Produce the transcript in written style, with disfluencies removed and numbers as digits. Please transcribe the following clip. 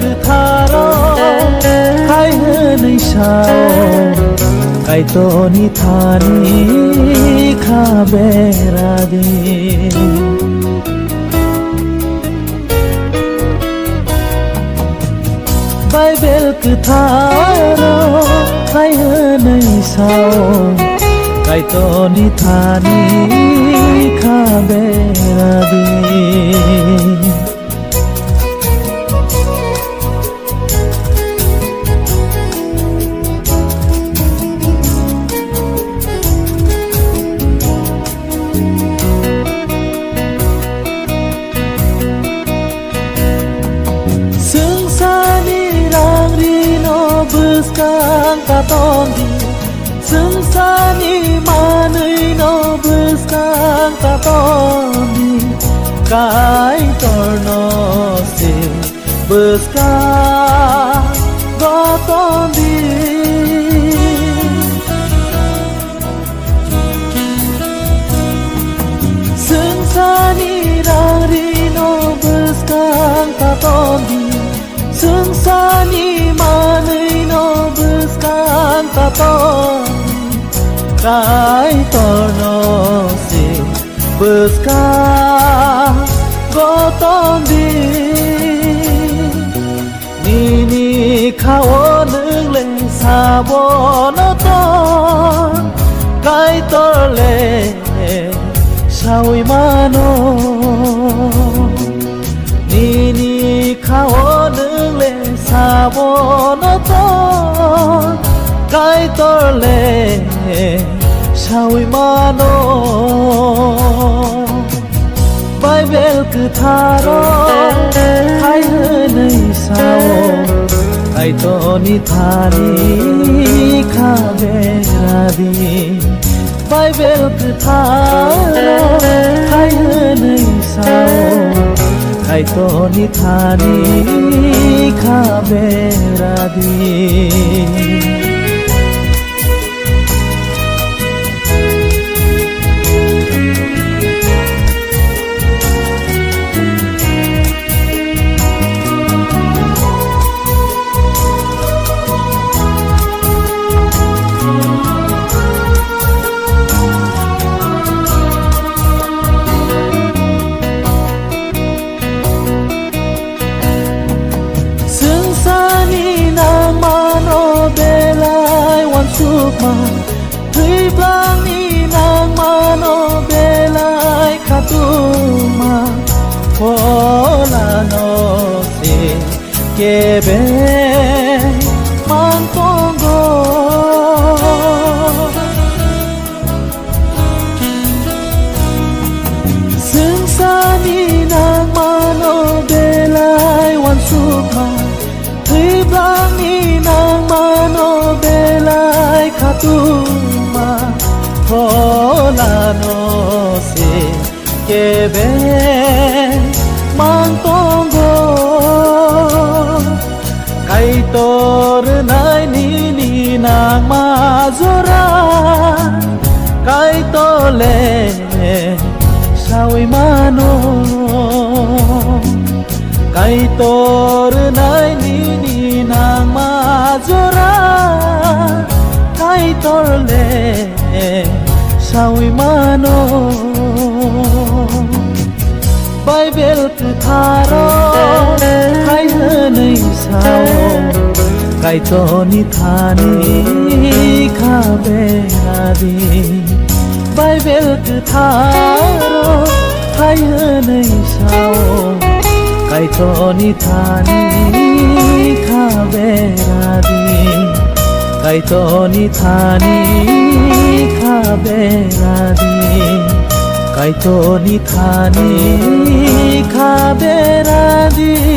cứ tharo hai hơi sao cái to ni thani kha bera di Bible cứ tharo hai hơi sao cái to ni thani kha bera di Buscang tatondi Sensani manui no buscang tatondi Kai torno se buscang gotondi Sensani rari no buscang tatondi Sensani manui no buscang taton Kai torno se buscang goton di Nini kawo nung le sabo no ton Kai torle shawi mano Nini kawo nung le sabo no ton Kai torle shawi mano Bible cứ tharo hai hơi sao Kai to ni thani kha bera di Bible cứ tharo hai hơi sao Kai to ni thani kha bera di Sukma Tui blang ni nang mano belai katuma Pola no se kebe mantongo Sensani nang mano belai wan sukma Tui blang ni nang mano belai katuma Pola no se kebe mantongo Kai tor nai ni nang mazora Kai tole shawi mano Kai tor nai ni nang mazora Kai torle shawi mano Bible cứ tharo hai hơi sao Kai to ni thani kha bera di Bible cứ tharo hai hơi sao Kai to ni thani kha bera di Kai to ni thani kha bera di Kai to ni thani kha bera di